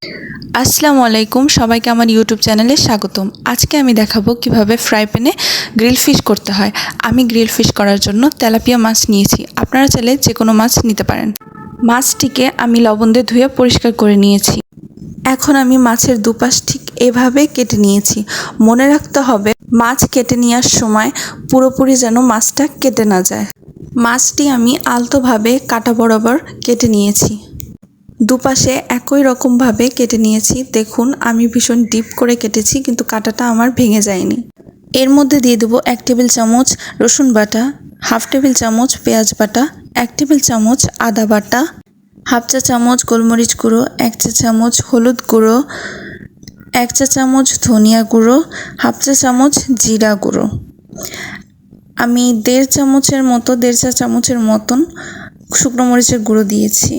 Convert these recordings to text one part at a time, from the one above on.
আসসালামু আলাইকুম, সবাইকে আমার ইউটিউব চ্যানেলে স্বাগতম। আজকে আমি দেখাবো কিভাবে ফ্রাই প্যানে গ্রিল ফিশ করতে হয়। আমি গ্রিল ফিশ করার জন্য তেলাপিয়া মাছ নিয়েছি। আপনারা চাইলে যে কোনো মাছ নিতে পারেন। মাছটিকে আমি লবণ দিয়ে ধুয়ে পরিষ্কার করে নিয়েছি। এখন আমি মাছের দুপাশ ঠিক এভাবে কেটে নিয়েছি। মনে রাখতে হবে মাছ কেটে নেওয়ার সময় পুরোপুরি যেন মাছটা কেটে না যায়। মাছটি আমি আলতোভাবে কাটা বরাবর কেটে নিয়েছি। দুপাশে একই রকমভাবে কেটে নিয়েছি। দেখুন, আমি ভীষণ ডিপ করে কেটেছি, কিন্তু কাঁটাটা আমার ভেঙে যায়নি। এর মধ্যে দিয়ে দেবো 1 টেবিল চামচ রসুন বাটা, 1/2 টেবিল চামচ পেঁয়াজ বাটা, 1 টেবিল চামচ আদা বাটা, 1/2 চা চামচ গোলমরিচ গুঁড়ো, 1 চা চামচ হলুদ গুঁড়ো, 1 চা চামচ ধনিয়া গুঁড়ো, 1/2 চা চামচ জিরা গুঁড়ো। আমি 1.5 চা চামচের মতন শুকনো মরিচের গুঁড়ো দিয়েছি।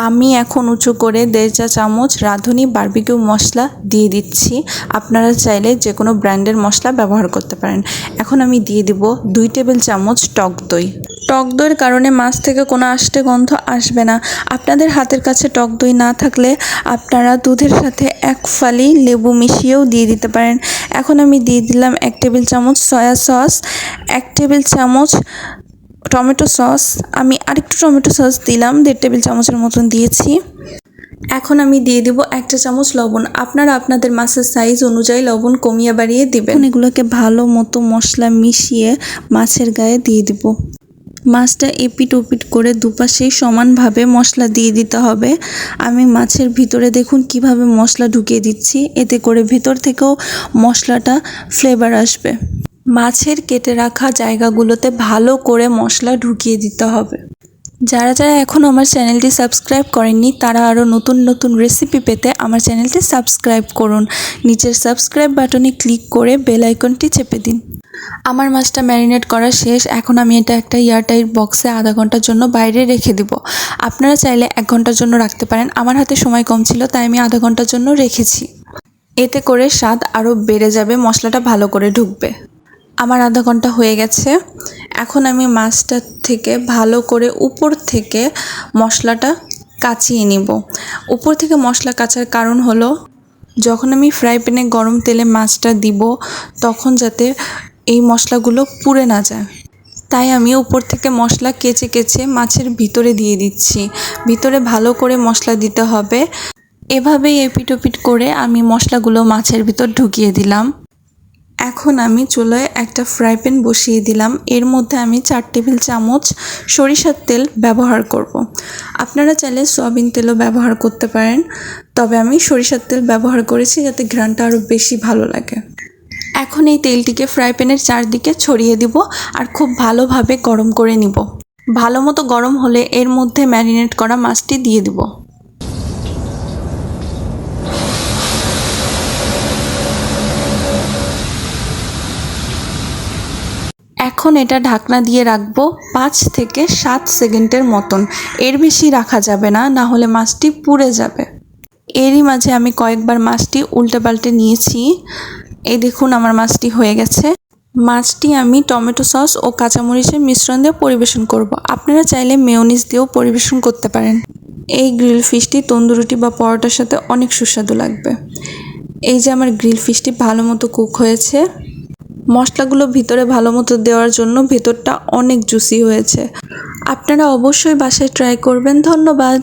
আমি এখন উঁচু করে 1.5 চা চামচ রাঁধুনি বারবিকিউ মশলা দিয়ে দিচ্ছি। আপনারা চাইলে যে কোনো ব্র্যান্ডের মশলা ব্যবহার করতে পারেন। এখন আমি দিয়ে দিব 2 টেবিল চামচ টক দই। টক দইয়ের কারণে মাছ থেকে কোনো আষ্টে গন্ধ আসবে না। আপনাদের হাতের কাছে টক দই না থাকলে আপনারা দুধের সাথে 1 ফালি লেবু মিশিয়েও দিয়ে দিতে পারেন। এখন আমি দিয়ে দিলাম 1 টেবিল চামচ সয়া সস, 1 টেবিল চামচ টমেটো সস। আমি আরেকটু টমেটো সস দিলাম, 1.5 টেবিল চামচের মতন দিয়েছি। এখন আমি দিয়ে দিব 1 চা চামচ লবণ। আপনারা আপনাদের মাছের সাইজ অনুযায়ী লবণ কমিয়ে বাড়িয়ে দিবেন। এগুলোকে ভালো মতো মশলা মিশিয়ে মাছের গায়ে দিয়ে দিব। মাছটা এপিট ওপিট করে দুপাশেই সমানভাবে মশলা দিয়ে দিতে হবে। আমি মাছের ভিতরে দেখুন কিভাবে মশলা ঢুকিয়ে দিচ্ছি, এতে করে ভেতর থেকেও মশলাটা ফ্লেভার আসবে। মাছের কেটে রাখা জায়গাগুলোতে ভালো করে মশলা ঢুকিয়ে দিতে হবে। যারা এখনও আমার চ্যানেলটি সাবস্ক্রাইব করেননি তারা আরও নতুন নতুন রেসিপি পেতে আমার চ্যানেলটি সাবস্ক্রাইব করুন। নিচের সাবস্ক্রাইব বাটনে ক্লিক করে বেল আইকনটি চেপে দিন। আমার মাছটা ম্যারিনেট করা শেষ। এখন আমি এটা একটা এয়ারটাইট বক্সে আধা ঘন্টার জন্য বাইরে রেখে দিব। আপনারা চাইলে 1 ঘন্টার জন্য রাখতে পারেন। আমার হাতে সময় কম ছিল তাই আমি আধা ঘন্টার জন্য রেখেছি। এতে করে স্বাদ আরও বেড়ে যাবে, মশলাটা ভালো করে ঢুকবে। আমার আধা ঘন্টা হয়ে গেছে। এখন আমি মাছটা থেকে ভালো করে উপর থেকে মশলাটা কাচিয়ে নিব। উপর থেকে মশলা কাচার কারণ হলো যখন আমি ফ্রাই প্যানে গরম তেলে মাছটা দিব তখন যাতে এই মশলাগুলো পুড়ে না যায়, তাই আমি উপর থেকে মশলা কেচে কেচে মাছের ভিতরে দিয়ে দিচ্ছি। ভিতরে ভালো করে মশলা দিতে হবে। এভাবেই এপিট ওপিট করে আমি মশলাগুলো মাছের ভিতর ঢুকিয়ে দিলাম। এখন আমি চুলায় একটা ফ্রাই প্যান বসিয়ে দিলাম। এর মধ্যে আমি 4 টেবিল চামচ সরিষার তেল ব্যবহার করব। আপনারা চাইলে সয়াবিন তেলও ব্যবহার করতে পারেন, তবে আমি সরিষার তেল ব্যবহার করেছি যাতে ঘ্রাণটা আরও বেশি ভালো লাগে। এখন এই তেলটিকে ফ্রাই প্যানের চারদিকে ছড়িয়ে দিব আর খুব ভালোভাবে গরম করে নিব। ভালো মতো গরম হলে এর মধ্যে ম্যারিনেট করা মাছটি দিয়ে দিব। এখন এটা ঢাকনা দিয়ে রাখবো 5 থেকে 7 সেকেন্ডের মতন। এর বেশি রাখা যাবে না, না হলে মাছটি পুড়ে যাবে। এরই মাঝে আমি কয়েকবার মাছটি উল্টে পাল্টে নিয়েছি। এই দেখুন আমার মাছটি হয়ে গেছে। মাছটি আমি টমেটো সস ও কাঁচামরিচের মিশ্রণ দিয়ে পরিবেশন করব। আপনারা চাইলে মেয়োনিজ দিয়েও পরিবেশন করতে পারেন। এই গ্রিল ফিশটি তন্দুর রুটি বা পরোটার সাথে অনেক সুস্বাদু লাগবে। এই যে আমার গ্রিল ফিশটি ভালো মতো কুক হয়েছে। মশলাগুলো ভিতরে ভালো মতো দেওয়ার জন্য ভেতরটা অনেক জুসি হয়েছে। আপনারা অবশ্যই বাসায় ট্রাই করবেন। ধন্যবাদ।